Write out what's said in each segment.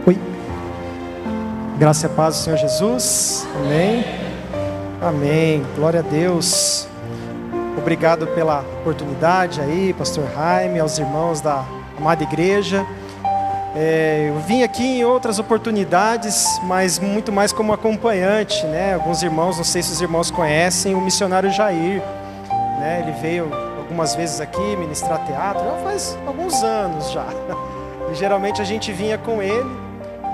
Oi. Graça e paz do Senhor Jesus. Amém. Amém. Glória a Deus. Obrigado pela oportunidade aí, pastor Jaime, aos irmãos da amada igreja. Eu vim aqui em outras oportunidades, mas muito mais como acompanhante, né? Alguns irmãos, não sei se os irmãos conhecem, o missionário Jair, né? Ele veio algumas vezes aqui ministrar teatro, já faz alguns anos já. E geralmente a gente vinha com ele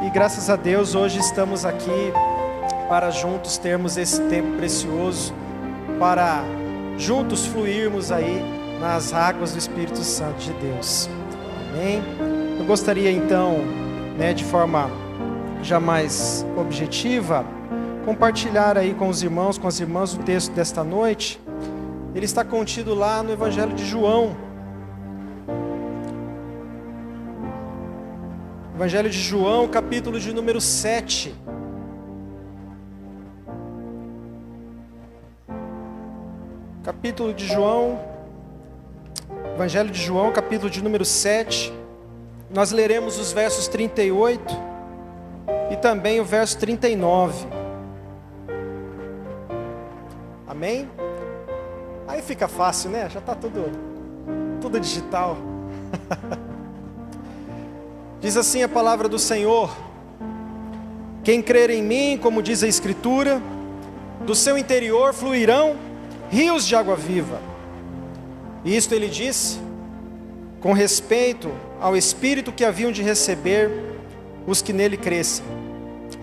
e graças a Deus hoje estamos aqui para juntos termos esse tempo precioso, para juntos fluirmos aí nas águas do Espírito Santo de Deus. Amém? Eu gostaria então, de forma já mais objetiva, compartilhar aí com os irmãos, com as irmãs o texto desta noite. Ele está contido lá no Evangelho de João. Evangelho de João, capítulo de número 7. Capítulo de João, Evangelho de João, capítulo de número 7. Nós leremos os versos 38 e também o verso 39. Amém? Aí fica fácil, né? Já está tudo digital. Diz assim a palavra do Senhor: quem crer em mim, como diz a Escritura, do seu interior fluirão rios de água viva. E isto ele disse com respeito ao Espírito que haviam de receber os que nele crescem,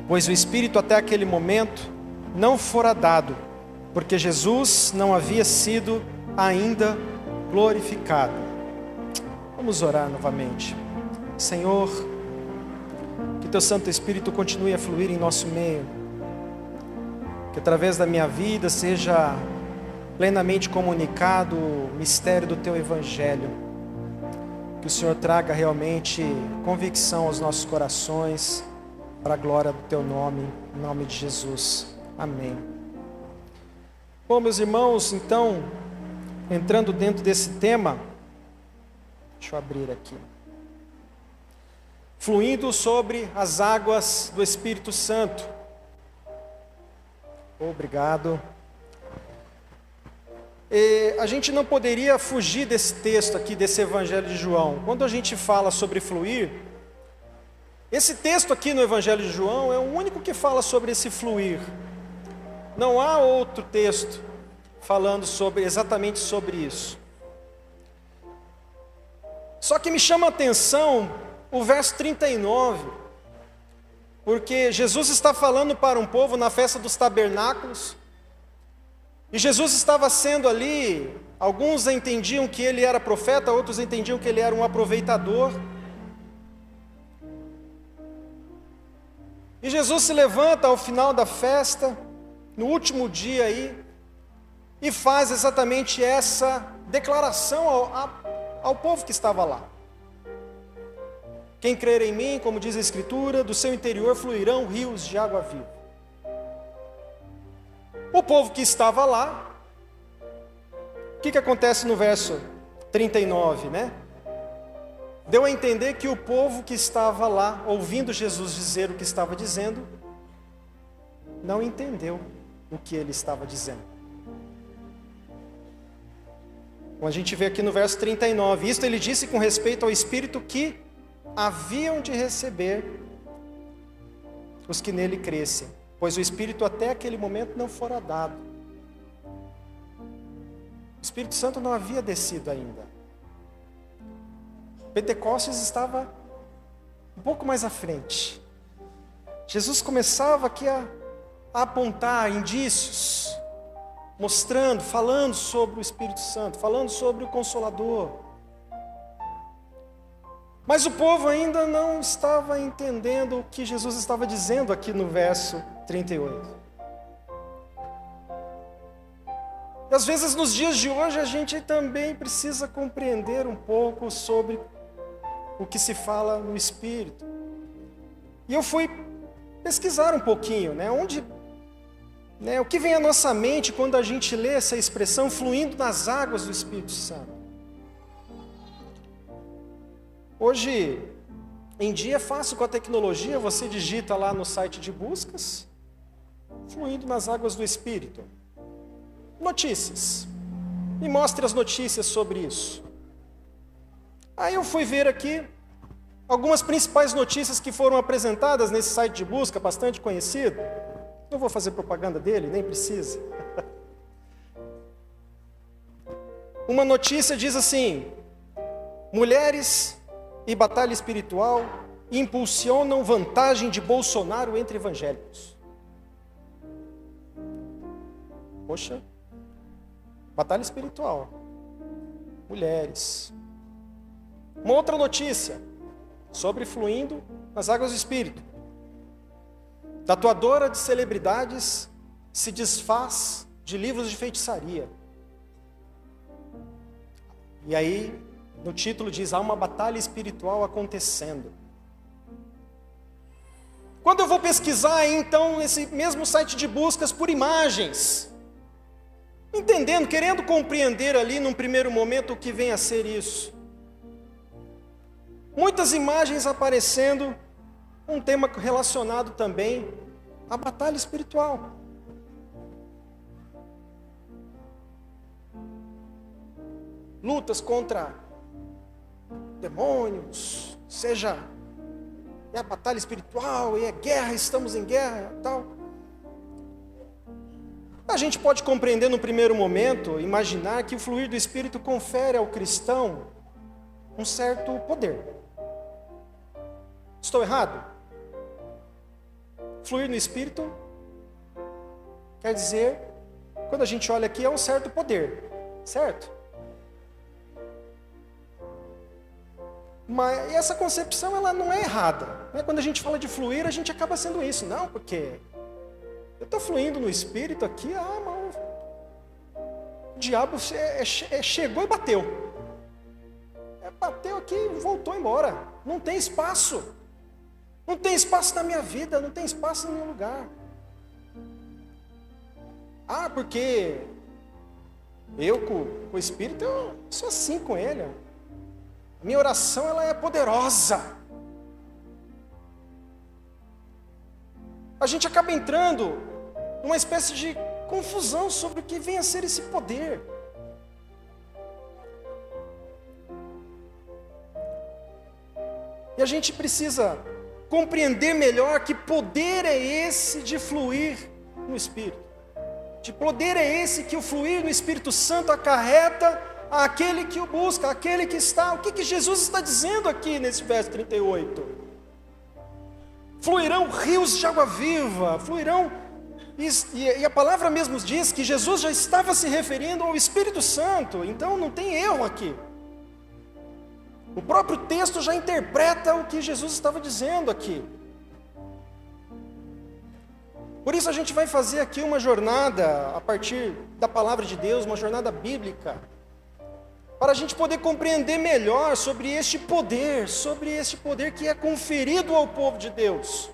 pois o Espírito até aquele momento não fora dado, porque Jesus não havia sido ainda glorificado. Vamos orar novamente. Senhor, que teu Santo Espírito continue a fluir em nosso meio, que através da minha vida seja plenamente comunicado o mistério do teu Evangelho, que o Senhor traga realmente convicção aos nossos corações, para a glória do teu nome, em nome de Jesus. Amém. Bom, meus irmãos, então, entrando dentro desse tema, deixa eu abrir aqui. Fluindo sobre as águas do Espírito Santo. Obrigado. A gente não poderia fugir desse texto aqui, desse Evangelho de João. Quando a gente fala sobre fluir, esse texto aqui no Evangelho de João é o único que fala sobre esse fluir. Não há outro texto falando exatamente sobre isso. Só que me chama a atenção o verso 39, porque Jesus está falando para um povo na festa dos tabernáculos, e Jesus estava sendo ali, alguns entendiam que ele era profeta, outros entendiam que ele era um aproveitador. E Jesus se levanta ao final da festa, no último dia aí, e faz exatamente essa declaração ao povo que estava lá. Quem crer em mim, como diz a Escritura, do seu interior fluirão rios de água viva. O povo que estava lá, o que acontece no verso 39, né? Deu a entender que o povo que estava lá, ouvindo Jesus dizer o que estava dizendo, não entendeu o que ele estava dizendo. Como a gente vê aqui no verso 39, isto ele disse com respeito ao Espírito que haviam de receber os que nele crescem, pois o Espírito até aquele momento não fora dado. O Espírito Santo não havia descido ainda. Pentecostes estava um pouco mais à frente. Jesus começava aqui a apontar indícios, mostrando, falando sobre o Espírito Santo, falando sobre o Consolador. Mas o povo ainda não estava entendendo o que Jesus estava dizendo aqui no verso 38. E às vezes nos dias de hoje a gente também precisa compreender um pouco sobre o que se fala no Espírito. E eu fui pesquisar um pouquinho, o que vem à nossa mente quando a gente lê essa expressão fluindo nas águas do Espírito Santo. Hoje Em dia é fácil com a tecnologia, você digita lá no site de buscas, fluindo nas águas do Espírito. Notícias. Me mostre as notícias sobre isso. Aí eu fui ver aqui algumas principais notícias que foram apresentadas nesse site de busca, bastante conhecido. Não vou fazer propaganda dele, nem precisa. Uma notícia diz assim: mulheres e batalha espiritual impulsionam vantagem de Bolsonaro entre evangélicos. Poxa, batalha espiritual. Mulheres. Uma outra notícia sobre fluindo nas águas do Espírito. Tatuadora de celebridades se desfaz de livros de feitiçaria. E aí, no título diz, há uma batalha espiritual acontecendo. Quando eu vou pesquisar, então, nesse mesmo site de buscas por imagens, entendendo, querendo compreender ali, num primeiro momento, o que vem a ser isso. Muitas imagens aparecendo, um tema relacionado também à batalha espiritual. Lutas contra demônios, seja é a batalha espiritual, é guerra, estamos em guerra, tal. A gente pode compreender no primeiro momento, imaginar que o fluir do Espírito confere ao cristão um certo poder. Estou errado? Fluir no Espírito quer dizer, quando a gente olha aqui, é um certo poder, certo? Mas essa concepção ela não é errada. Quando a gente fala de fluir, a gente acaba sendo isso. Não, porque eu estou fluindo no Espírito aqui, mas o diabo chegou e bateu. Bateu aqui e voltou embora. Não tem espaço. Não tem espaço na minha vida, não tem espaço no meu lugar. Porque eu com o Espírito, eu sou assim com ele. Minha oração ela é poderosa. A gente acaba entrando numa espécie de confusão sobre o que vem a ser esse poder. E a gente precisa compreender melhor que poder é esse de fluir no Espírito. Que poder é esse que o fluir no Espírito Santo acarreta aquele que o busca, aquele que está. O que Jesus está dizendo aqui nesse verso 38? Fluirão rios de água viva, fluirão, e a palavra mesmo diz que Jesus já estava se referindo ao Espírito Santo, então não tem erro aqui. O próprio texto já interpreta o que Jesus estava dizendo aqui. Por isso a gente vai fazer aqui uma jornada, a partir da palavra de Deus, uma jornada bíblica, para a gente poder compreender melhor sobre este poder que é conferido ao povo de Deus,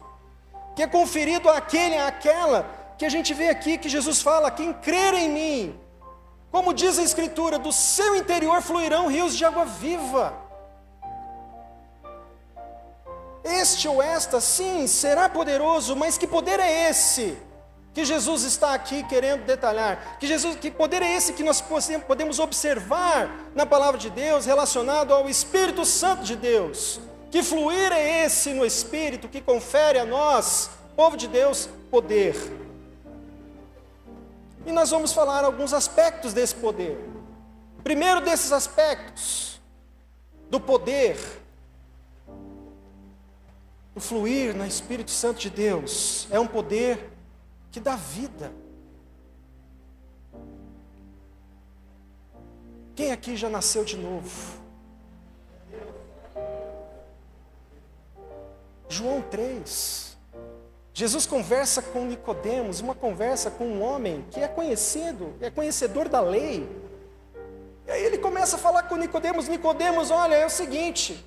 que é conferido àquela que a gente vê aqui, que Jesus fala, quem crer em mim, como diz a Escritura, do seu interior fluirão rios de água viva. Este ou esta, sim, será poderoso, mas que poder é esse que Jesus está aqui querendo detalhar? Que poder é esse que nós podemos observar na palavra de Deus relacionado ao Espírito Santo de Deus? Que fluir é esse no Espírito que confere a nós, povo de Deus, poder? E nós vamos falar alguns aspectos desse poder. Primeiro desses aspectos do poder, o fluir no Espírito Santo de Deus, é um poder que dá vida. Quem aqui já nasceu de novo? João 3. Jesus conversa com Nicodemos, uma conversa com um homem que é conhecido, é conhecedor da lei. E aí ele começa a falar com Nicodemos, olha, é o seguinte,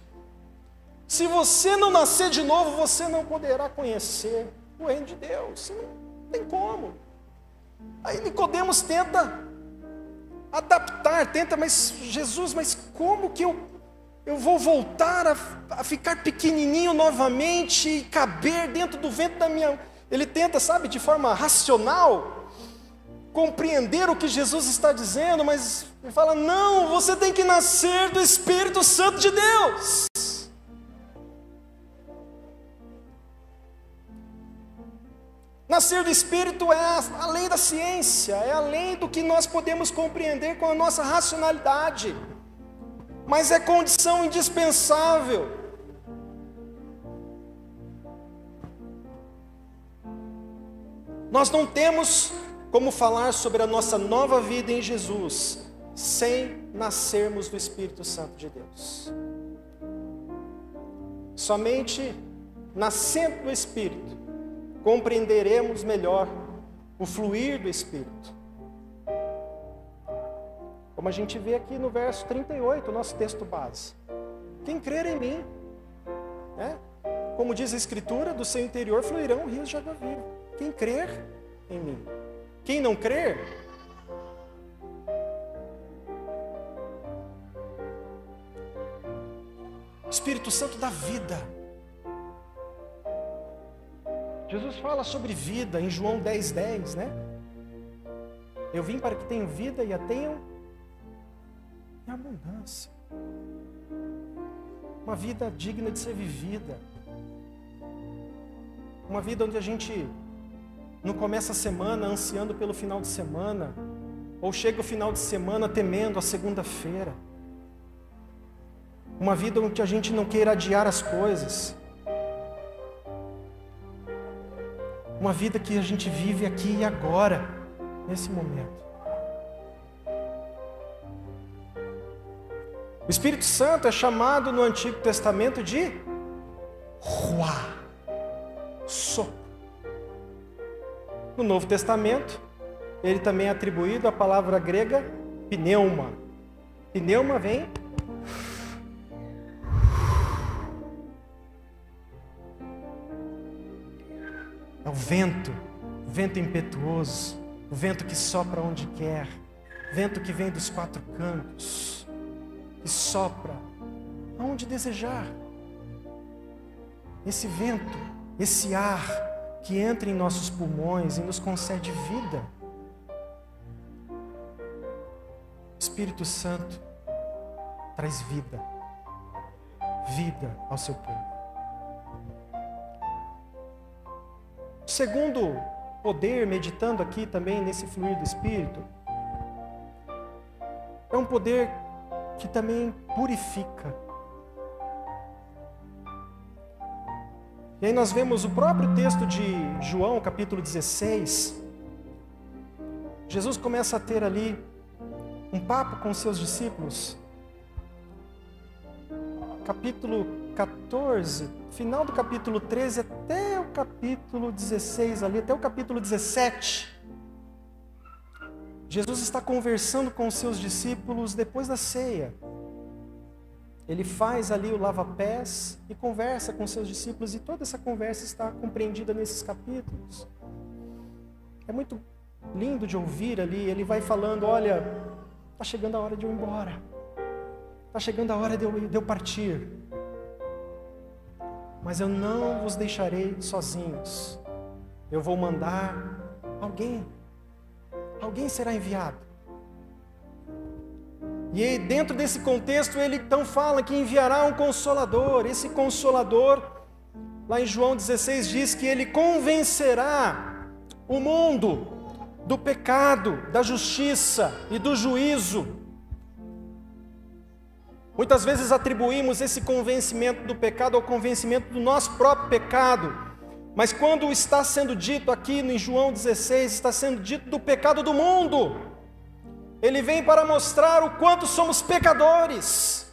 se você não nascer de novo, você não poderá conhecer o reino de Deus. Não tem como. Aí Nicodemos tenta adaptar, mas Jesus, mas como que eu eu vou voltar a ficar pequenininho novamente e caber dentro do ventre da minha... Ele tenta, sabe, de forma racional, compreender o que Jesus está dizendo, mas ele fala, não, você tem que nascer do Espírito Santo de Deus. Nascer do Espírito é além da ciência, é além do que nós podemos compreender com a nossa racionalidade, mas é condição indispensável. Nós não temos como falar sobre a nossa nova vida em Jesus sem nascermos do Espírito Santo de Deus. Somente nascendo do Espírito compreenderemos melhor o fluir do Espírito. Como a gente vê aqui no verso 38, nosso texto base. Quem crer em mim, como diz a Escritura, do seu interior fluirão rios de água viva. Quem crer em mim. Quem não crer, o Espírito Santo dá vida. Jesus fala sobre vida em João 10:10, né? Eu vim para que tenham vida e a tenham em abundância. Uma vida digna de ser vivida. Uma vida onde a gente não começa a semana ansiando pelo final de semana, ou chega o final de semana temendo a segunda-feira. Uma vida onde a gente não queira adiar as coisas. Uma vida que a gente vive aqui e agora, nesse momento. O Espírito Santo é chamado no Antigo Testamento de Ruá, sopro. No Novo Testamento, ele também é atribuído à palavra grega pneuma. Pneuma vem é o vento impetuoso, o vento que sopra onde quer, vento que vem dos quatro cantos, que sopra aonde desejar. Esse vento, esse ar que entra em nossos pulmões e nos concede vida. O Espírito Santo traz vida ao seu povo. O segundo poder, meditando aqui também nesse fluir do Espírito, é um poder que também purifica. E aí nós vemos o próprio texto de João, capítulo 16. Jesus começa a ter ali um papo com seus discípulos. Capítulo 14, final do capítulo 13 até o capítulo 16 ali, até o capítulo 17. Jesus está conversando com os seus discípulos depois da ceia. Ele faz ali o lava-pés e conversa com seus discípulos, e toda essa conversa está compreendida nesses capítulos. É muito lindo de ouvir ali, ele vai falando, olha, está chegando a hora de eu ir embora, está chegando a hora de eu partir, mas eu não vos deixarei sozinhos, eu vou mandar alguém será enviado. E aí, dentro desse contexto, ele então fala que enviará um Consolador. Esse Consolador, lá em João 16, diz que ele convencerá o mundo do pecado, da justiça e do juízo. Muitas vezes atribuímos esse convencimento do pecado ao convencimento do nosso próprio pecado. Mas quando está sendo dito aqui em João 16, está sendo dito do pecado do mundo. Ele vem para mostrar o quanto somos pecadores.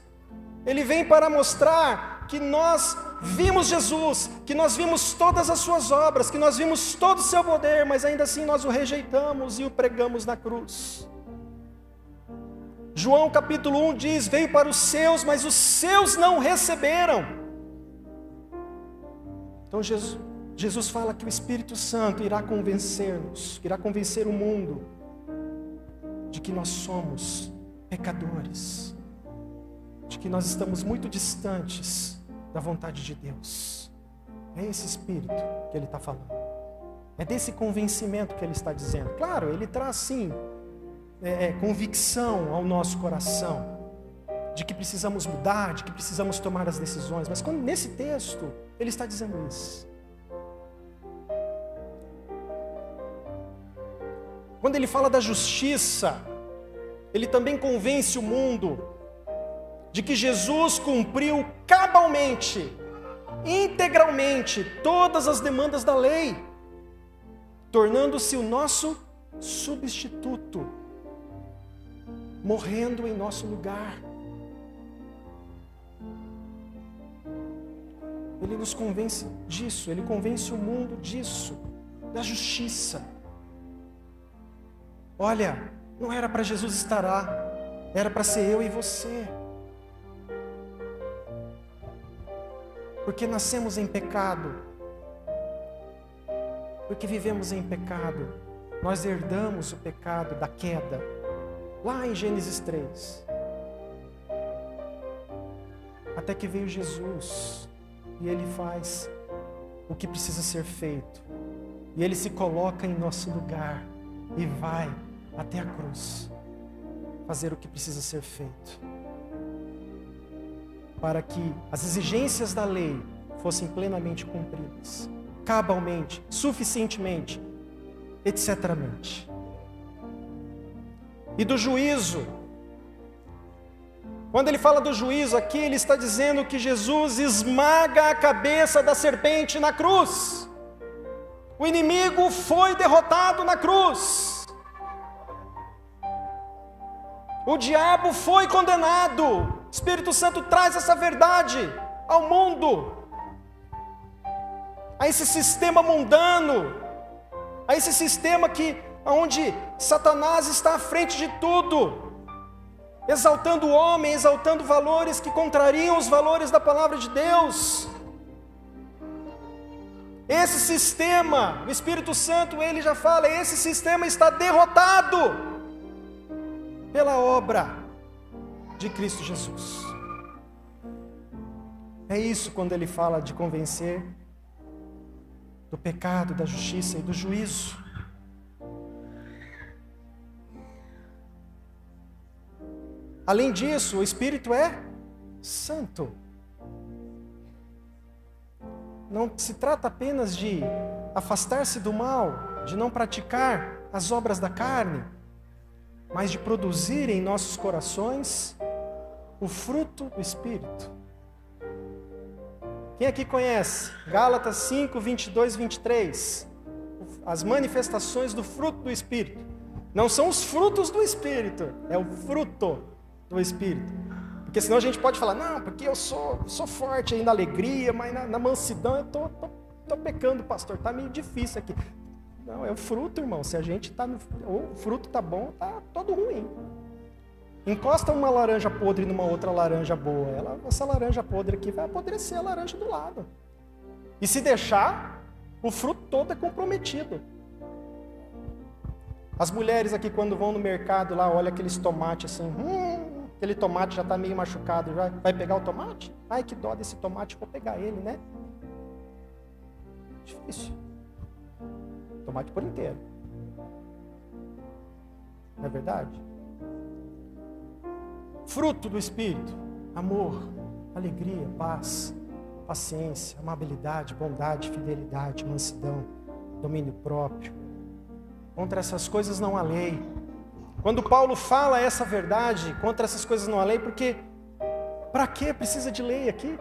Ele vem para mostrar que nós vimos Jesus, que nós vimos todas as suas obras, que nós vimos todo o seu poder, mas ainda assim nós o rejeitamos e o pregamos na cruz. João capítulo 1 diz, veio para os seus, mas os seus não receberam. Então Jesus fala que o Espírito Santo irá convencer-nos, irá convencer o mundo de que nós somos pecadores. de que nós estamos muito distantes da vontade de Deus. É esse espírito que ele está falando. É desse convencimento que ele está dizendo. Claro, ele traz sim convicção ao nosso coração de que precisamos mudar, de que precisamos tomar as decisões. Mas quando nesse texto ele está dizendo isso. Quando ele fala da justiça, ele também convence o mundo de que Jesus cumpriu cabalmente, integralmente, todas as demandas da lei, tornando-se o nosso substituto, morrendo em nosso lugar. Ele nos convence disso, ele convence o mundo disso, da justiça. Olha, não era para Jesus estar lá, era para ser eu e você. Porque nascemos em pecado, porque vivemos em pecado, nós herdamos o pecado da queda, lá em Gênesis 3. Até que veio Jesus, e Ele faz o que precisa ser feito, e Ele se coloca em nosso lugar, e vai até a cruz, fazer o que precisa ser feito, para que as exigências da lei fossem plenamente cumpridas, cabalmente, suficientemente, etcetera. E do juízo, quando ele fala do juízo aqui, ele está dizendo que Jesus esmaga a cabeça da serpente na cruz. O inimigo foi derrotado na cruz. O diabo foi condenado. O Espírito Santo traz essa verdade ao mundo, a esse sistema mundano, a esse sistema onde Satanás está à frente de tudo, exaltando o homem, exaltando valores que contrariam os valores da palavra de Deus. Esse sistema, o Espírito Santo, ele já fala, esse sistema está derrotado pela obra de Cristo Jesus. É isso quando ele fala de convencer do pecado, da justiça e do juízo. Além disso, o Espírito é santo. Não se trata apenas de afastar-se do mal, de não praticar as obras da carne, mas de produzir em nossos corações o fruto do Espírito. Quem aqui conhece Gálatas 5, 22 e 23? As manifestações do fruto do Espírito. Não são os frutos do Espírito, é o fruto do Espírito. Porque senão a gente pode falar, não, porque eu sou forte aí na alegria, mas na mansidão eu tô pecando, pastor, está meio difícil aqui. Não, é o fruto, irmão. Se a gente o fruto tá bom, tá todo ruim. Encosta uma laranja podre numa outra laranja boa. Essa laranja podre aqui vai apodrecer a laranja do lado. E se deixar, o fruto todo é comprometido. As mulheres aqui, quando vão no mercado lá, olham aqueles tomates assim, aquele tomate já está meio machucado, já vai pegar o tomate? Ai, que dó desse tomate, vou pegar ele, né? Difícil. Tomate por inteiro. Não é verdade? Fruto do Espírito: amor, alegria, paz, paciência, amabilidade, bondade, fidelidade, mansidão, domínio próprio. Contra essas coisas não há lei. Quando Paulo fala essa verdade, contra essas coisas não há lei, porque para que precisa de lei aqui?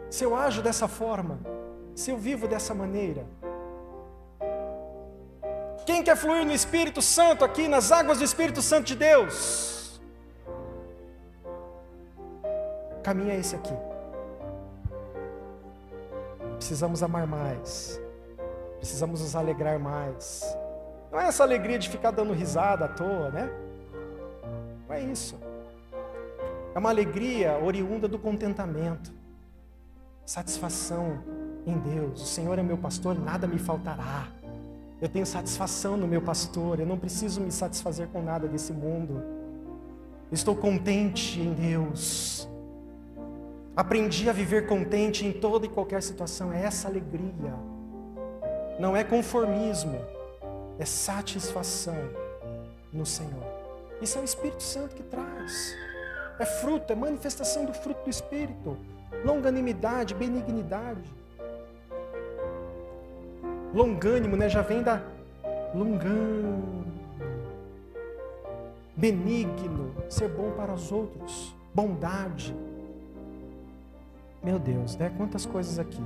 Se eu ajo dessa forma, se eu vivo dessa maneira. Quem quer fluir no Espírito Santo aqui, nas águas do Espírito Santo de Deus? O caminho é esse aqui. Precisamos amar mais. Precisamos nos alegrar mais. Não é essa alegria de ficar dando risada à toa, né? Não é isso. É uma alegria oriunda do contentamento. Satisfação em Deus. O Senhor é meu pastor, nada me faltará. Eu tenho satisfação no meu pastor, eu não preciso me satisfazer com nada desse mundo. Estou contente em Deus. Aprendi a viver contente em toda e qualquer situação. É essa alegria. Não é conformismo, é satisfação no Senhor. Isso é o Espírito Santo que traz. É fruto, é manifestação do fruto do Espírito. Longanimidade, benignidade. Longânimo, né? Já vem da longânimo. Benigno, ser bom para os outros. Bondade. Meu Deus, né? Quantas coisas aqui.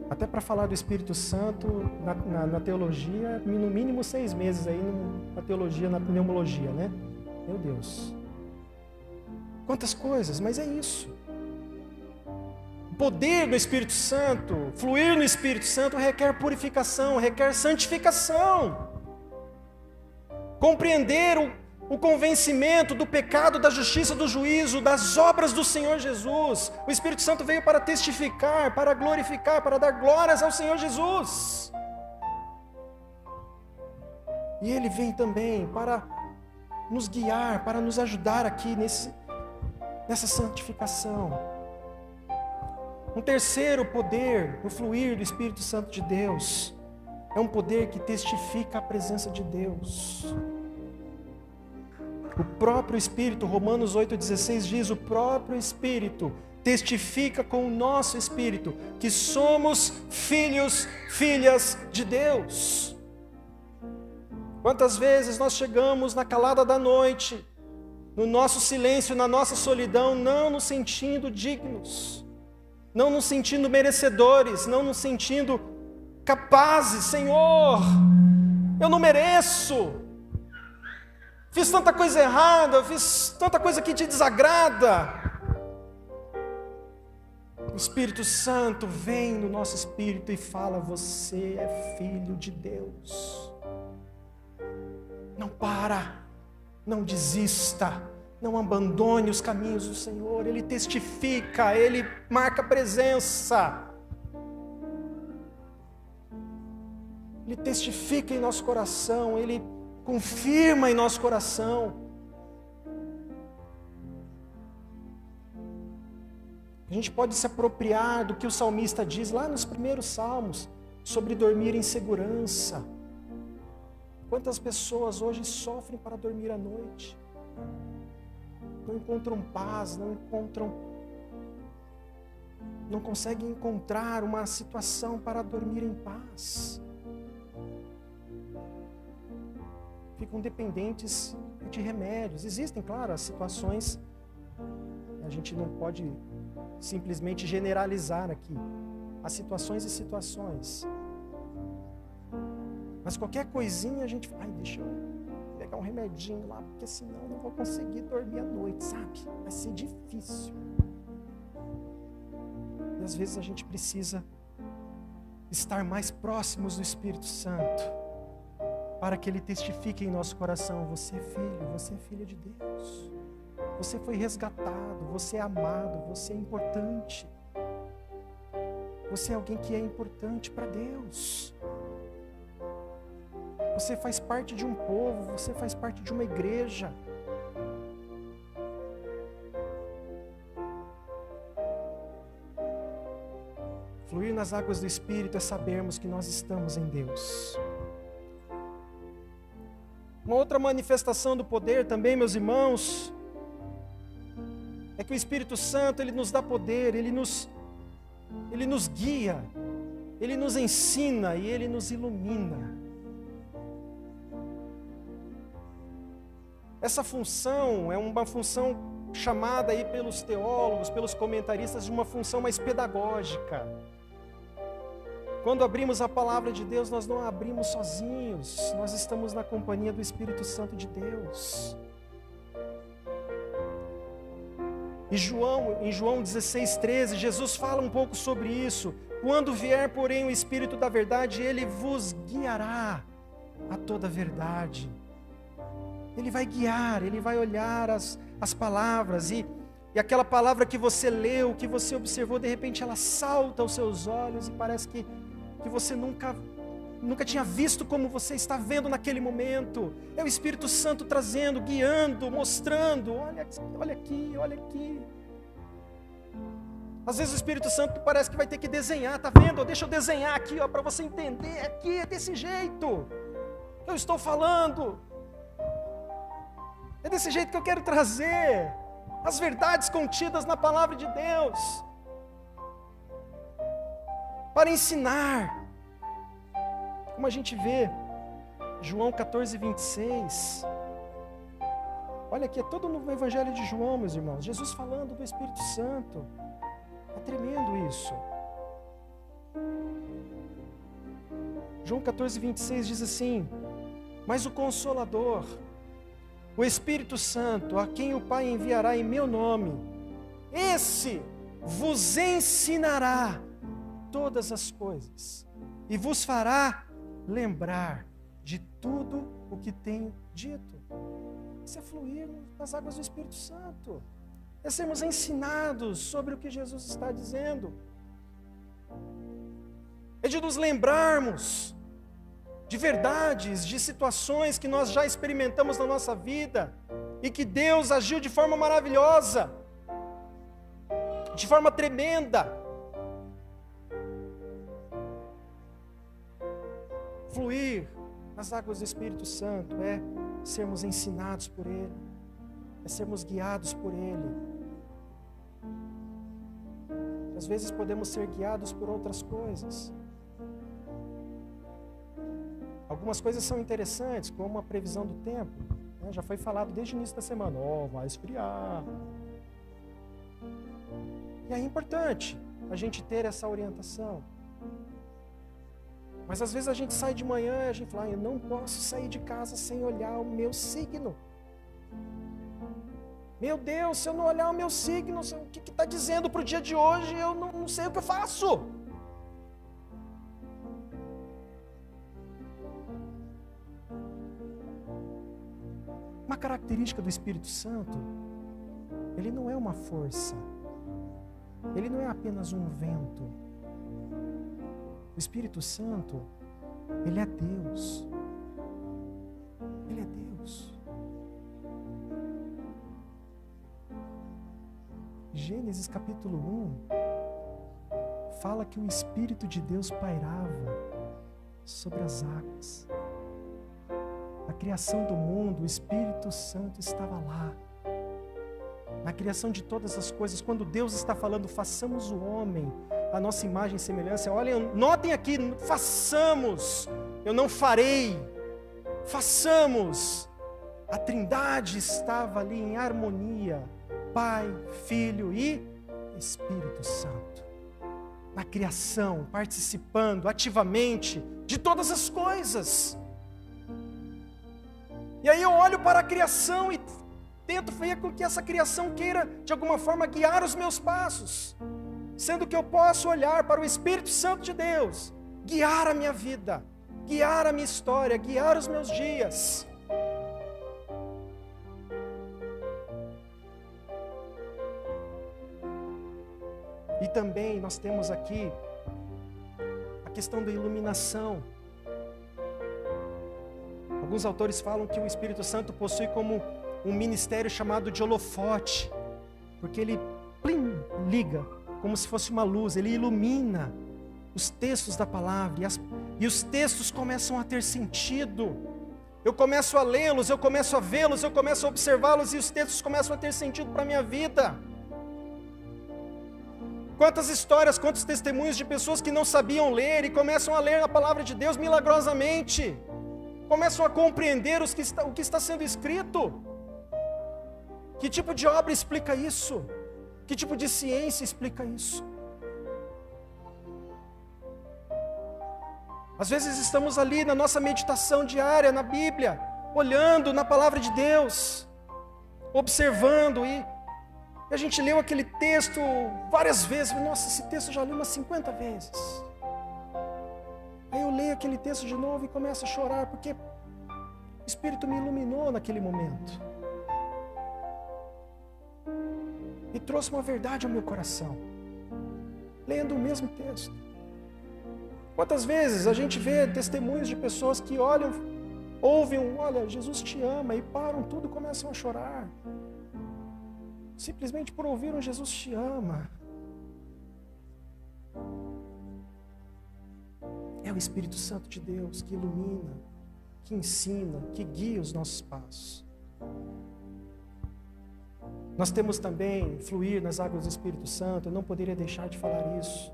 Até para falar do Espírito Santo na teologia, no mínimo 6 meses aí na teologia, na pneumologia, né? Meu Deus. Quantas coisas, mas é isso. O poder do Espírito Santo, fluir no Espírito Santo requer purificação, requer santificação. Compreender o convencimento do pecado, da justiça, do juízo, das obras do Senhor Jesus. O Espírito Santo veio para testificar, para glorificar, para dar glórias ao Senhor Jesus. E Ele vem também para nos guiar, para nos ajudar aqui nessa santificação. Um terceiro poder, o fluir do Espírito Santo de Deus, é um poder que testifica a presença de Deus. O próprio Espírito, Romanos 8,16 diz, o próprio Espírito testifica com o nosso Espírito que somos filhos, filhas de Deus. Quantas vezes nós chegamos na calada da noite, no nosso silêncio, na nossa solidão, não nos sentindo dignos, não nos sentindo merecedores, não nos sentindo capazes. Senhor, eu não mereço. Fiz tanta coisa errada, fiz tanta coisa que te desagrada. O Espírito Santo vem no nosso espírito e fala, você é filho de Deus. Não para, não desista, não abandone os caminhos do Senhor. Ele testifica, Ele marca presença. Ele testifica em nosso coração, Ele confirma em nosso coração. A gente pode se apropriar do que o salmista diz lá nos primeiros salmos, sobre dormir em segurança. Quantas pessoas hoje sofrem para dormir à noite? Não encontram paz, não conseguem encontrar uma situação para dormir em paz. Ficam dependentes de remédios. Existem, claro, as situações, a gente não pode simplesmente generalizar aqui. Há situações e situações. Mas qualquer coisinha a gente fala, deixa eu pegar um remedinho lá, porque senão eu não vou conseguir dormir à noite, sabe? Vai ser difícil. E às vezes a gente precisa estar mais próximos do Espírito Santo, para que Ele testifique em nosso coração, você é filho, você é filha de Deus. Você foi resgatado, você é amado, você é importante. Você é alguém que é importante para Deus. Você faz parte de um povo, você faz parte de uma igreja. Fluir nas águas do Espírito é sabermos que nós estamos em Deus. Uma outra manifestação do poder também, meus irmãos, é que o Espírito Santo, Ele nos dá poder, Ele nos guia, Ele nos ensina e Ele nos ilumina. Essa função é uma função chamada aí pelos teólogos, pelos comentaristas, de uma função mais pedagógica. Quando abrimos a palavra de Deus, nós não a abrimos sozinhos, nós estamos na companhia do Espírito Santo de Deus. E em João 16,13, Jesus fala um pouco sobre isso. Quando vier, porém, o Espírito da verdade, Ele vos guiará a toda a verdade. Ele vai guiar, Ele vai olhar as palavras e aquela palavra que você leu, que você observou, de repente ela salta aos seus olhos e parece que você nunca nunca tinha visto como você está vendo naquele momento. É o Espírito Santo trazendo, guiando, mostrando. Olha aqui, olha aqui. Às vezes o Espírito Santo parece que vai ter que desenhar, tá vendo? Deixa eu desenhar aqui, para você entender. Aqui é desse jeito. Eu estou falando. É desse jeito que eu quero trazer as verdades contidas na palavra de Deus, para ensinar. Como a gente vê, João 14, 26. Olha aqui, é todo no Evangelho de João, meus irmãos. Jesus falando do Espírito Santo. É tremendo isso. João 14, 26 diz assim: mas o Consolador, o Espírito Santo, a quem o Pai enviará em meu nome, esse vos ensinará todas as coisas e vos fará lembrar de tudo o que tenho dito. Isso é fluir nas águas do Espírito Santo. É sermos ensinados sobre o que Jesus está dizendo. É de nos lembrarmos de verdades, de situações que nós já experimentamos na nossa vida e que Deus agiu de forma maravilhosa, de forma tremenda. Fluir nas águas do Espírito Santo é sermos ensinados por Ele, é sermos guiados por Ele. Às vezes podemos ser guiados por outras coisas. Algumas coisas são interessantes, como a previsão do tempo, né? Já foi falado desde o início da semana, vai esfriar. E é importante a gente ter essa orientação. Mas às vezes a gente sai de manhã e a gente fala, eu não posso sair de casa sem olhar o meu signo. Meu Deus, se eu não olhar o meu signo, o que está dizendo para o dia de hoje, eu não sei o que eu faço. Uma característica do Espírito Santo, ele não é uma força, ele não é apenas um vento. O Espírito Santo, ele é Deus. Ele é Deus. Gênesis capítulo 1 fala que o Espírito de Deus pairava sobre as águas. Na criação do mundo, o Espírito Santo estava lá. Na criação de todas as coisas, quando Deus está falando, façamos o homem a nossa imagem e semelhança. Olhem, notem aqui, façamos, eu não farei, façamos. A Trindade estava ali em harmonia, Pai, Filho e Espírito Santo, na criação, participando ativamente de todas as coisas. E aí eu olho para a criação e tento ver com que essa criação queira, de alguma forma, guiar os meus passos, sendo que eu posso olhar para o Espírito Santo de Deus, guiar a minha vida, guiar a minha história, guiar os meus dias. E também nós temos aqui a questão da iluminação. Alguns autores falam que o Espírito Santo possui como um ministério chamado de holofote, porque ele liga como se fosse uma luz, ele ilumina os textos da palavra, e os textos começam a ter sentido. Eu começo a lê-los, eu começo a vê-los, eu começo a observá-los, e os textos começam a ter sentido para a minha vida. Quantas histórias, quantos testemunhos de pessoas que não sabiam ler e começam a ler a palavra de Deus milagrosamente, começam a compreender o que está sendo escrito. Que tipo de obra explica isso? Que tipo de ciência explica isso? Às vezes estamos ali na nossa meditação diária na Bíblia, olhando na palavra de Deus, observando, e a gente leu aquele texto várias vezes. Nossa, esse texto eu já li umas 50 vezes. Aí eu leio aquele texto de novo e começo a chorar, porque o Espírito me iluminou naquele momento e trouxe uma verdade ao meu coração, lendo o mesmo texto. Quantas vezes a gente vê testemunhos de pessoas que olham, ouvem, olha, Jesus te ama, e param tudo e começam a chorar. Simplesmente por ouvir um Jesus te ama. É o Espírito Santo de Deus que ilumina, que ensina, que guia os nossos passos. Nós temos também fluir nas águas do Espírito Santo, eu não poderia deixar de falar isso.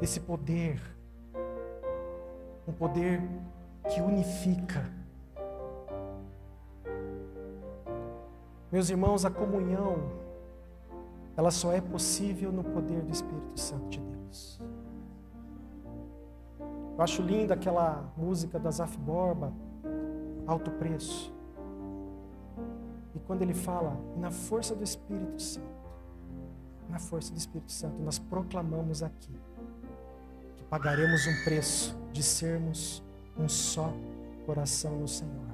Esse poder, um poder que unifica. Meus irmãos, a comunhão, ela só é possível no poder do Espírito Santo de Deus. Eu acho linda aquela música do Asaf Borba, Alto Preço. E quando ele fala, na força do Espírito Santo, na força do Espírito Santo, nós proclamamos aqui que pagaremos um preço de sermos um só coração no Senhor.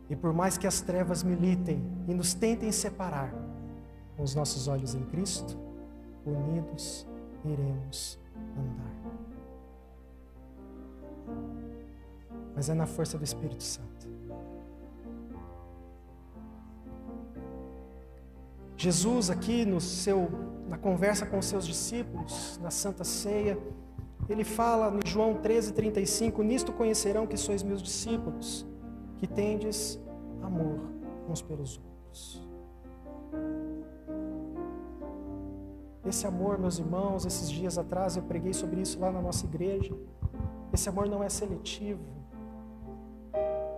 E por mais que as trevas militem e nos tentem separar, com os nossos olhos em Cristo, unidos iremos andar. Mas é na força do Espírito Santo. Jesus aqui na conversa com os seus discípulos, na Santa Ceia, ele fala em João 13:35, nisto conhecerão que sois meus discípulos, que tendes amor uns pelos outros. Esse amor, meus irmãos, esses dias atrás eu preguei sobre isso lá na nossa igreja. Esse amor não é seletivo.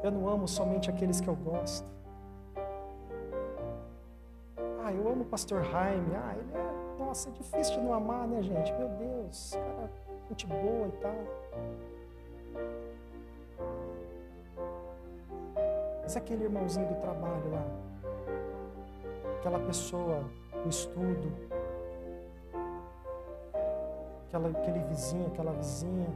Eu não amo somente aqueles que eu gosto. Eu amo o pastor Jaime. Ele nossa, é difícil de não amar, né, gente? Meu Deus, cara, gente boa e tal. Mas aquele irmãozinho do trabalho lá, aquela pessoa do estudo, aquele vizinho, aquela vizinha,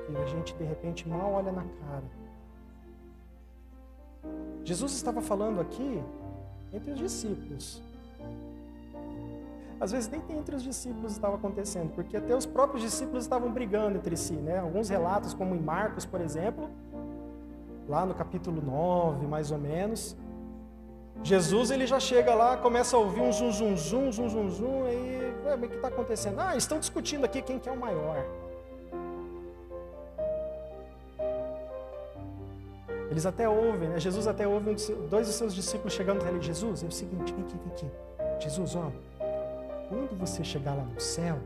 que a gente de repente mal olha na cara. Jesus estava falando aqui entre os discípulos. Às vezes nem entre os discípulos estava acontecendo, porque até os próprios discípulos estavam brigando entre si, né? Alguns relatos, como em Marcos, por exemplo, lá no capítulo 9, mais ou menos, Jesus ele já chega lá, começa a ouvir um zum, zum, zum, zum, zum, zum, aí, o que está acontecendo? Estão discutindo aqui quem que é o maior. Eles até ouvem, né? Jesus até ouve dois dos seus discípulos chegando e falando, Jesus, é o seguinte, vem aqui. Jesus, quando você chegar lá no céu,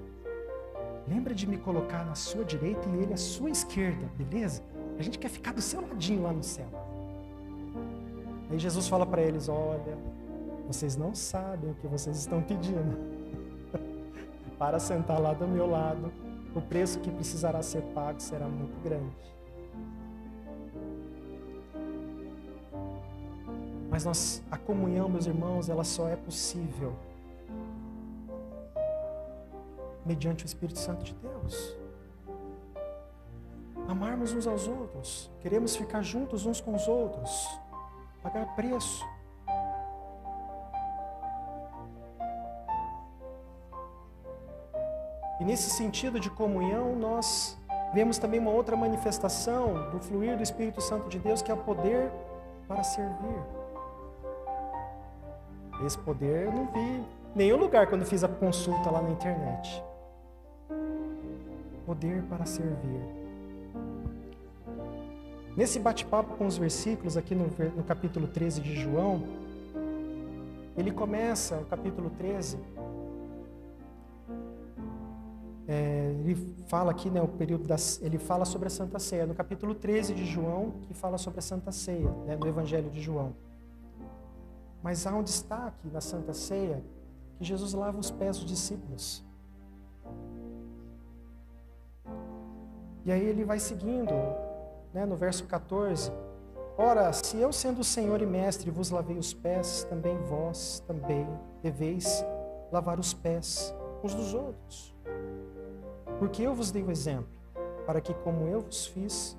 lembra de me colocar na sua direita e ele à sua esquerda, beleza? A gente quer ficar do seu ladinho lá no céu. Aí Jesus fala para eles, olha, vocês não sabem o que vocês estão pedindo. Para sentar lá do meu lado, o preço que precisará ser pago será muito grande. Mas a comunhão, meus irmãos, ela só é possível mediante o Espírito Santo de Deus. Amarmos uns aos outros, queremos ficar juntos uns com os outros, pagar preço. E nesse sentido de comunhão, nós vemos também uma outra manifestação do fluir do Espírito Santo de Deus, que é o poder para servir. Esse poder eu não vi em nenhum lugar quando fiz a consulta lá na internet. Poder para servir. Nesse bate-papo com os versículos aqui no capítulo 13 de João, ele começa o capítulo 13, ele fala aqui, né, ele fala sobre a Santa Ceia, no capítulo 13 de João, que fala sobre a Santa Ceia, né, do Evangelho de João. Mas há um destaque na Santa Ceia, que Jesus lava os pés dos discípulos. E aí ele vai seguindo, né, no verso 14. Ora, se eu sendo o Senhor e Mestre vos lavei os pés, também vós também deveis lavar os pés uns dos outros. Porque eu vos dei o exemplo, para que como eu vos fiz,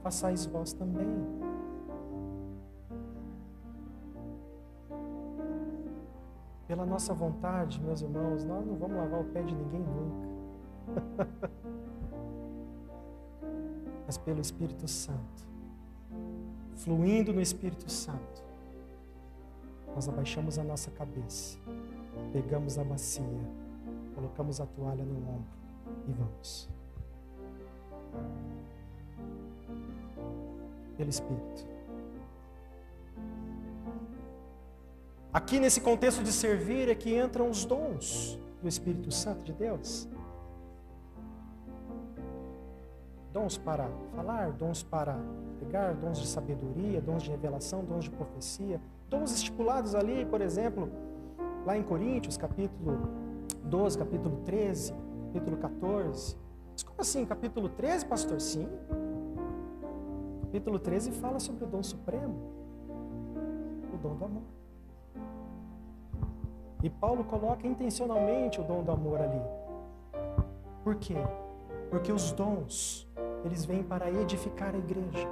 façais vós também. pela nossa vontade, meus irmãos, nós não vamos lavar o pé de ninguém nunca. Mas pelo Espírito Santo, fluindo no Espírito Santo, nós abaixamos a nossa cabeça, pegamos a bacia, colocamos a toalha no ombro e vamos. Pelo Espírito. Aqui nesse contexto de servir é que entram os dons do Espírito Santo de Deus. Dons para falar, dons para pregar, dons de sabedoria, dons de revelação, dons de profecia, dons estipulados ali, por exemplo, lá em Coríntios, capítulo 12, capítulo 13, capítulo 14. Mas como assim, capítulo 13, pastor? Sim. Capítulo 13 fala sobre o dom supremo, o dom do amor. E Paulo coloca intencionalmente o dom do amor ali. Por quê? Porque os dons, eles vêm para edificar a igreja.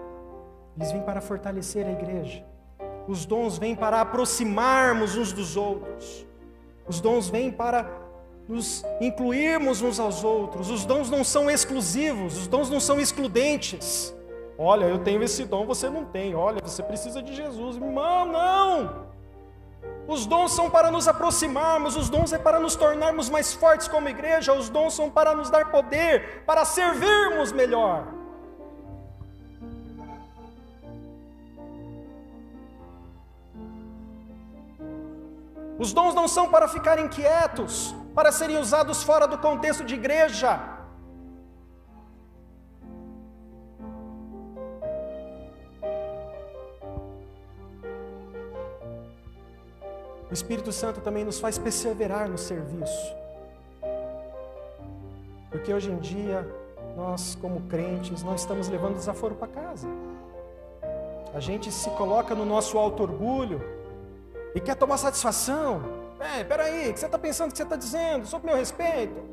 Eles vêm para fortalecer a igreja. Os dons vêm para aproximarmos uns dos outros. Os dons vêm para nos incluirmos uns aos outros. Os dons não são exclusivos, os dons não são excludentes. Olha, eu tenho esse dom, você não tem. Olha, você precisa de Jesus. Irmão, não! Os dons são para nos aproximarmos, os dons é para nos tornarmos mais fortes como igreja, os dons são para nos dar poder, para servirmos melhor. Os dons não são para ficarem quietos, para serem usados fora do contexto de igreja. O Espírito Santo também nos faz perseverar no serviço. Porque hoje em dia, nós como crentes, nós estamos levando desaforo para casa. A gente se coloca no nosso auto-orgulho e quer tomar satisfação. Peraí, o que você está pensando, o que você está dizendo? Sobre meu respeito?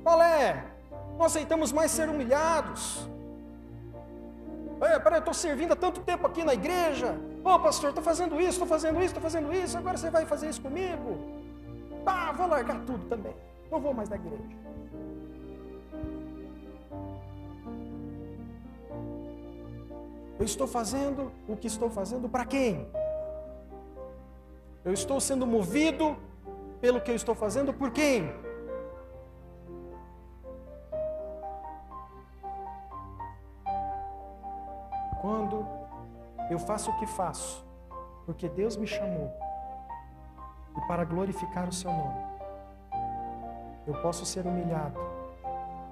Qual é? Não aceitamos mais ser humilhados. Peraí, eu estou servindo há tanto tempo aqui na igreja. Ô pastor, estou fazendo isso, agora você vai fazer isso comigo? Tá, vou largar tudo também. Não vou mais na igreja. Eu estou fazendo o que estou fazendo para quem? Eu estou sendo movido pelo que eu estou fazendo por quem? Quando eu faço o que faço, porque Deus me chamou, e para glorificar o seu nome, eu posso ser humilhado,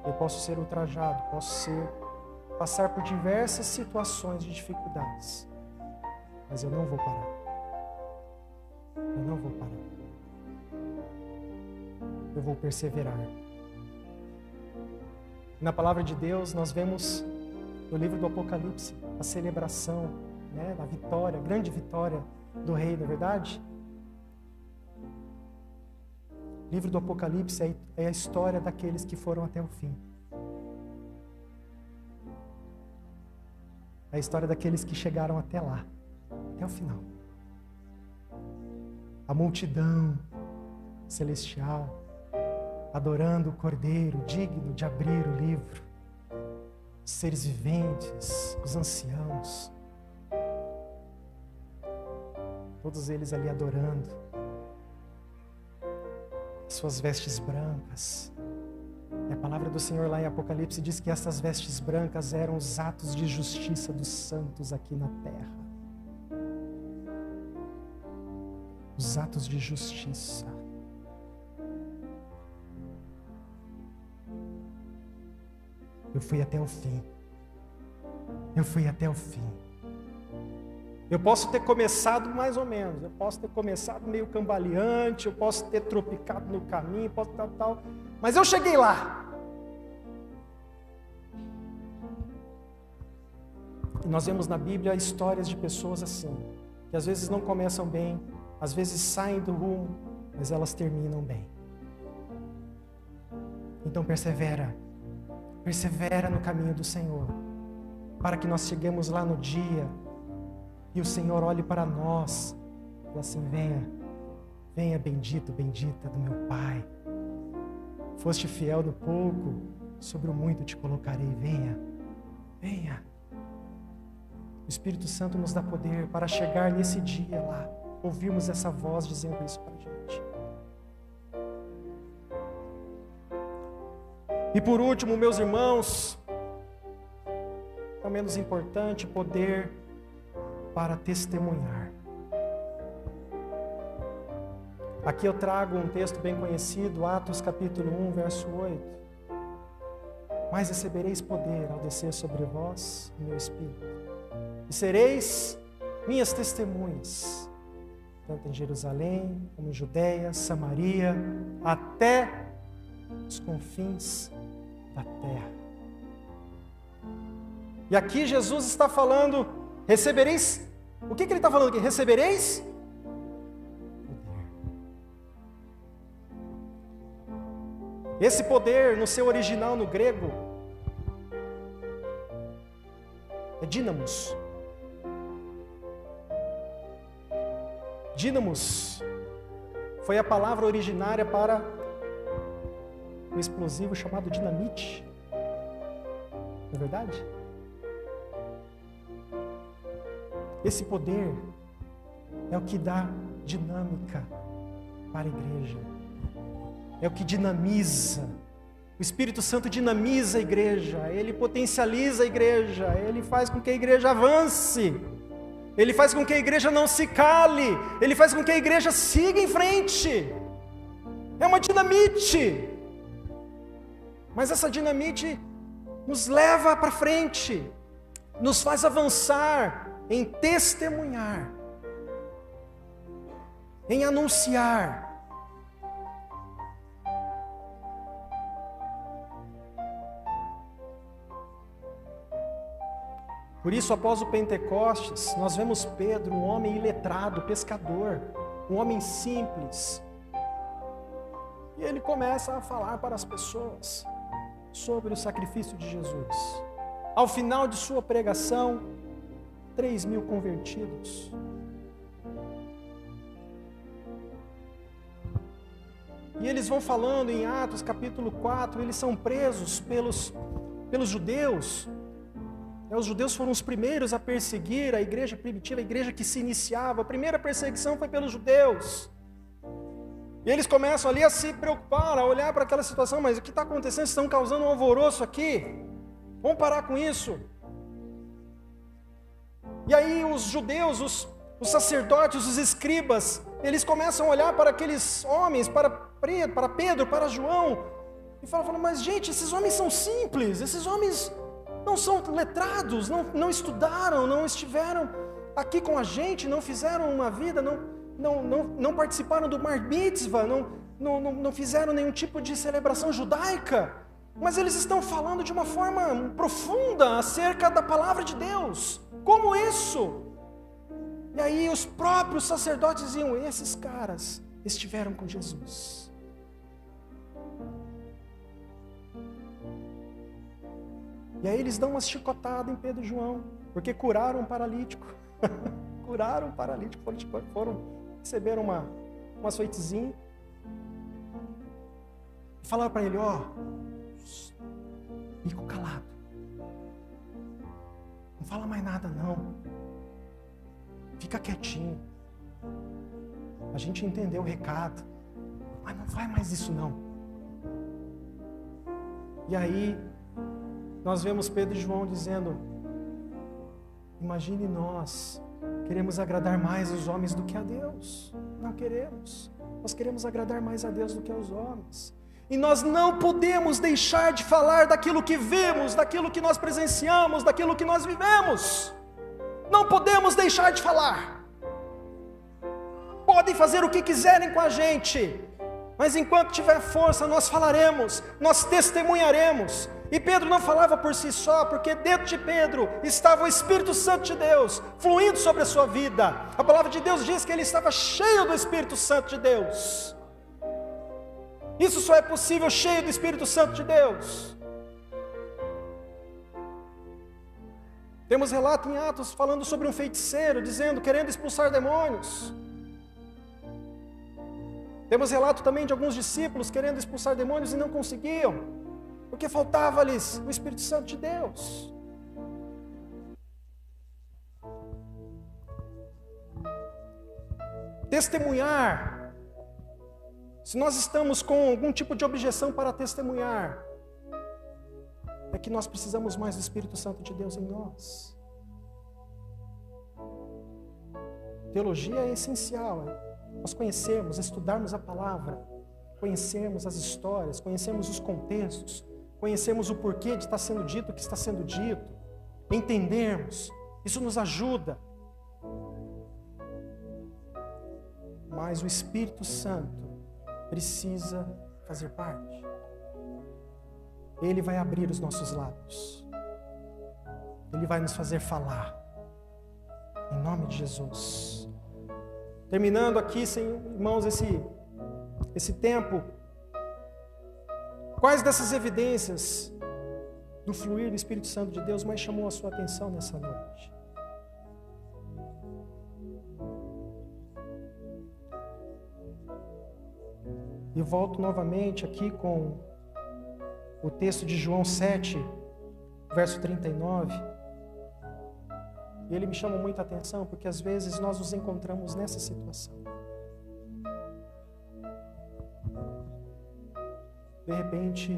eu posso ser ultrajado, passar por diversas situações de dificuldades, mas eu não vou parar. Eu não vou parar. Eu vou perseverar. Na palavra de Deus, nós vemos no livro do Apocalipse a celebração, da vitória, a grande vitória do rei, não é verdade? O livro do Apocalipse é a história daqueles que foram até o fim. É a história daqueles que chegaram até lá, até o final. A multidão celestial, adorando o Cordeiro, digno de abrir o livro. Os seres viventes, os anciãos, todos eles ali adorando, suas vestes brancas. E a palavra do Senhor lá em Apocalipse diz que essas vestes brancas eram os atos de justiça dos santos aqui na terra. Os atos de justiça. Eu fui até o fim. Eu fui até o fim. Eu posso ter começado mais ou menos. Eu posso ter começado meio cambaleante. Eu posso ter tropicado no caminho. Posso tal. Mas eu cheguei lá. E nós vemos na Bíblia histórias de pessoas assim. Que às vezes não começam bem. Às vezes saem do rumo. Mas elas terminam bem. Então persevera. Persevera no caminho do Senhor, para que nós cheguemos lá no dia e o Senhor olhe para nós e assim: Venha, bendito, bendita do meu Pai. Foste fiel no pouco, sobre o muito te colocarei. Venha, venha. O Espírito Santo nos dá poder para chegar nesse dia lá, ouvirmos essa voz dizendo isso para a gente. E por último, meus irmãos, não menos importante, poder para testemunhar. Aqui eu trago um texto bem conhecido, Atos capítulo 1, verso 8. Mas recebereis poder ao descer sobre vós o meu Espírito, e sereis minhas testemunhas, tanto em Jerusalém, como em Judeia, Samaria, até os confins da terra. E aqui Jesus está falando, recebereis, o que ele está falando aqui? Recebereis poder. Esse poder, no seu original no grego, é dínamos. Dínamos foi a palavra originária para o explosivo chamado dinamite. Não é verdade? Esse poder é o que dá dinâmica para a igreja. É o que dinamiza. O Espírito Santo dinamiza a igreja. Ele potencializa a igreja. Ele faz com que a igreja avance. Ele faz com que a igreja não se cale. Ele faz com que a igreja siga em frente. É uma dinamite. Mas essa dinamite nos leva para frente. Nos faz avançar em testemunhar. Em anunciar. Por isso, após o Pentecostes, nós vemos Pedro, um homem iletrado, pescador, um homem simples. E ele começa a falar para as pessoas sobre o sacrifício de Jesus. Ao final de sua pregação, 3.000 convertidos. E eles vão falando em Atos capítulo 4, eles são presos pelos judeus. Os judeus foram os primeiros a perseguir a igreja primitiva, a igreja que se iniciava. A primeira perseguição foi pelos judeus. E eles começam ali a se preocupar, a olhar para aquela situação. Mas o que está acontecendo? Estão causando um alvoroço aqui. Vamos parar com isso. E aí os judeus, os sacerdotes, os escribas, eles começam a olhar para aqueles homens, para Pedro, para João. E falam, mas gente, esses homens são simples, esses homens não são letrados, não estudaram, não estiveram aqui com a gente, não fizeram uma vida, não participaram do Bar Mitzvah, não fizeram nenhum tipo de celebração judaica, mas eles estão falando de uma forma profunda acerca da palavra de Deus. Como isso? E aí os próprios sacerdotes diziam, esses caras estiveram com Jesus. E aí eles dão uma chicotada em Pedro e João, porque curaram um paralítico. Curaram um paralítico, receberam uma açoitezinha. E falaram para ele, fica calado. Não fala mais nada não. Fica quietinho. A gente entendeu o recado. Mas não faz mais isso não. E aí nós vemos Pedro e João dizendo, imagine nós, queremos agradar mais os homens do que a Deus. Não queremos. Nós queremos agradar mais a Deus do que aos homens. E nós não podemos deixar de falar daquilo que vimos, daquilo que nós presenciamos, daquilo que nós vivemos. Não podemos deixar de falar. Podem fazer o que quiserem com a gente, mas enquanto tiver força nós falaremos, nós testemunharemos. E Pedro não falava por si só, porque dentro de Pedro estava o Espírito Santo de Deus, fluindo sobre a sua vida. A palavra de Deus diz que ele estava cheio do Espírito Santo de Deus. Isso só é possível cheio do Espírito Santo de Deus. Temos relato em Atos falando sobre um feiticeiro, querendo expulsar demônios. Temos relato também de alguns discípulos querendo expulsar demônios e não conseguiam, porque faltava-lhes o Espírito Santo de Deus. Testemunhar. Se nós estamos com algum tipo de objeção para testemunhar, é que nós precisamos mais do Espírito Santo de Deus em nós. Teologia é essencial. Nós conhecermos, estudarmos a palavra, conhecermos as histórias, conhecermos os contextos, conhecermos o porquê de estar sendo dito o que está sendo dito, entendermos. Isso nos ajuda. Mas o Espírito Santo precisa fazer parte. Ele vai abrir os nossos lábios. Ele vai nos fazer falar. Em nome de Jesus. Terminando aqui, irmãos, esse tempo. Quais dessas evidências do fluir do Espírito Santo de Deus mais chamou a sua atenção nessa noite? E volto novamente aqui com o texto de João 7, verso 39. E ele me chama muita atenção, porque às vezes nós nos encontramos nessa situação. De repente,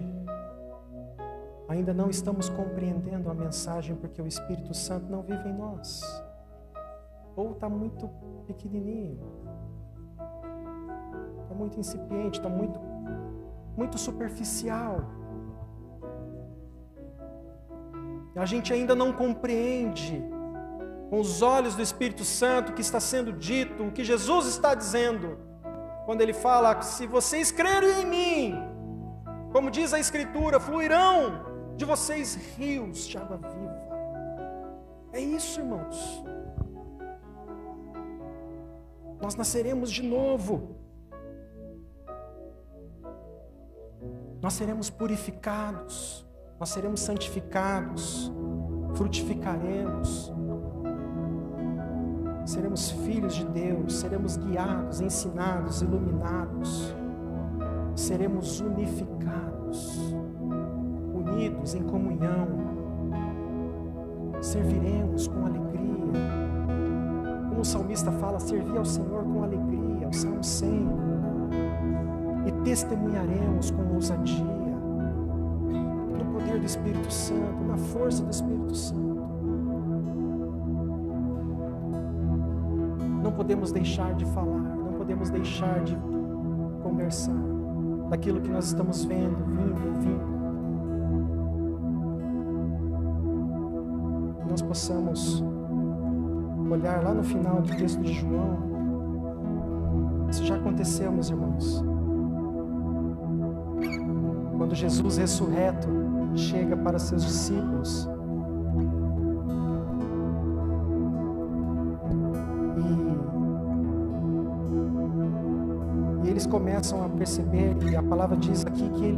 ainda não estamos compreendendo a mensagem, porque o Espírito Santo não vive em nós. Ou está muito pequenininho, está muito incipiente, está muito superficial. A gente ainda não compreende com os olhos do Espírito Santo o que está sendo dito, o que Jesus está dizendo, quando Ele fala: se vocês crerem em mim, como diz a Escritura, fluirão de vocês rios de água viva. É isso, irmãos. Nós nasceremos de novo. Nós seremos purificados, nós seremos santificados, frutificaremos, seremos filhos de Deus, seremos guiados, ensinados, iluminados, seremos unificados, unidos em comunhão, serviremos com alegria, como o salmista fala, servir ao Senhor com alegria, o Salmo 100, e testemunharemos com ousadia, no poder do Espírito Santo, na força do Espírito Santo. Não podemos deixar de falar, não podemos deixar de conversar daquilo que nós estamos vendo, ouvindo. Que nós possamos olhar lá no final do texto de João. Isso já aconteceu, meus irmãos. Quando Jesus ressurreto chega para seus discípulos e eles começam a perceber, e a palavra diz aqui que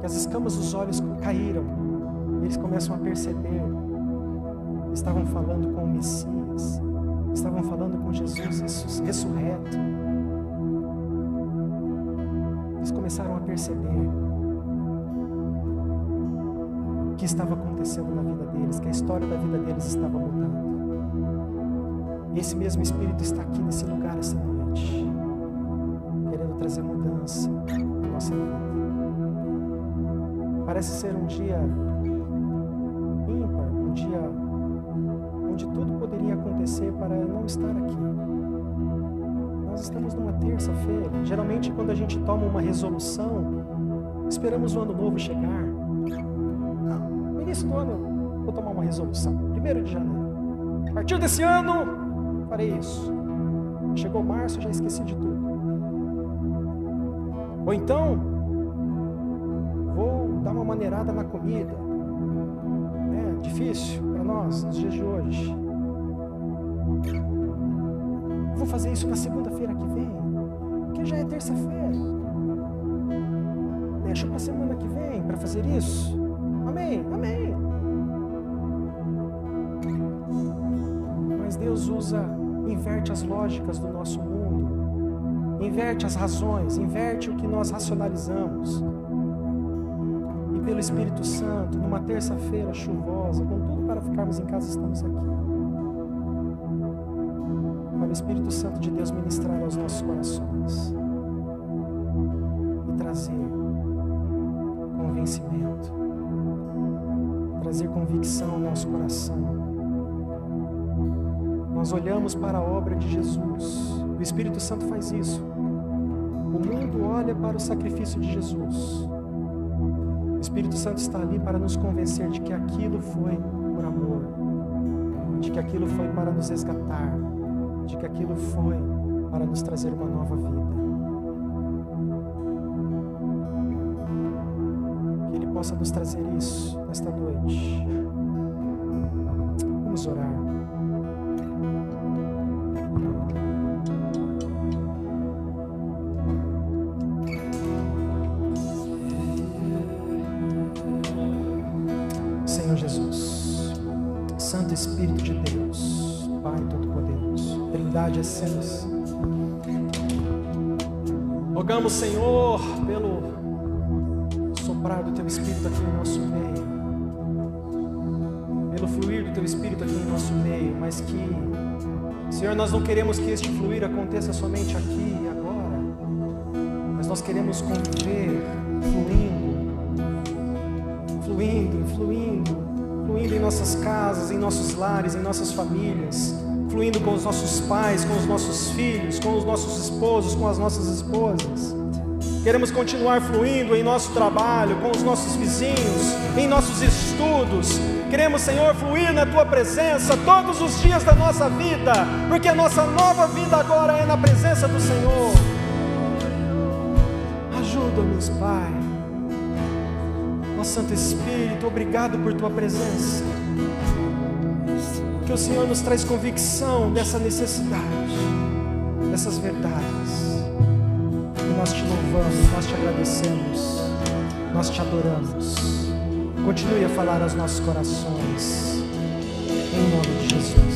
as escamas dos olhos caíram, e eles começam a perceber, estavam falando com o Messias, estavam falando com Jesus ressurreto. Eles começaram a perceber o que estava acontecendo na vida deles, que a história da vida deles estava mudando. E esse mesmo Espírito está aqui nesse lugar essa noite, querendo trazer mudança na nossa vida. Parece ser um dia ímpar, um dia onde tudo poderia acontecer para eu não estar aqui. Nós estamos numa terça-feira. Geralmente, quando a gente toma uma resolução, esperamos o ano novo chegar. Não, no início do ano eu vou tomar uma resolução, 1º de janeiro. A partir desse ano, farei isso. Chegou março, eu já esqueci de tudo. Ou então, vou dar uma maneirada na comida. É difícil para nós, nos dias de hoje. Vou fazer isso na segunda-feira que vem, porque já é terça-feira. Deixa para a semana que vem para fazer isso. Amém, amém. Mas Deus inverte as lógicas do nosso mundo. Inverte as razões, inverte o que nós racionalizamos. E pelo Espírito Santo, numa terça-feira chuvosa, com tudo para ficarmos em casa, estamos aqui. Para o Espírito Santo de Deus ministrar aos nossos corações e trazer convencimento, trazer convicção ao nosso coração. Nós olhamos para a obra de Jesus. O Espírito Santo faz isso. O mundo olha para o sacrifício de Jesus. O Espírito Santo está ali para nos convencer de que aquilo foi por amor, de que aquilo foi para nos resgatar, de que aquilo foi para nos trazer uma nova vida. Que Ele possa nos trazer isso nesta noite. Vamos orar. Senhor Jesus, Santo Espírito de Deus, Pai Todo-Poderoso, Trindade Excelsa, rogamos, Senhor, pelo soprar do Teu Espírito aqui em nosso meio, pelo fluir do Teu Espírito aqui em nosso meio, mas que, Senhor, nós não queremos que este fluir aconteça somente aqui e agora, mas nós queremos conviver fluindo em nossas casas, em nossos lares, em nossas famílias, fluindo com os nossos pais, com os nossos filhos, com os nossos esposos, com as nossas esposas. Queremos continuar fluindo em nosso trabalho, com os nossos vizinhos, em nossos estudos. Queremos, Senhor, fluir na Tua presença todos os dias da nossa vida, porque a nossa nova vida agora é na presença do Senhor. Ajuda-nos, Pai. Ó Santo Espírito, obrigado por Tua presença. Que o Senhor nos traz convicção dessa necessidade, dessas verdades. E nós te louvamos, nós te agradecemos, nós te adoramos. Continue a falar aos nossos corações, em nome de Jesus.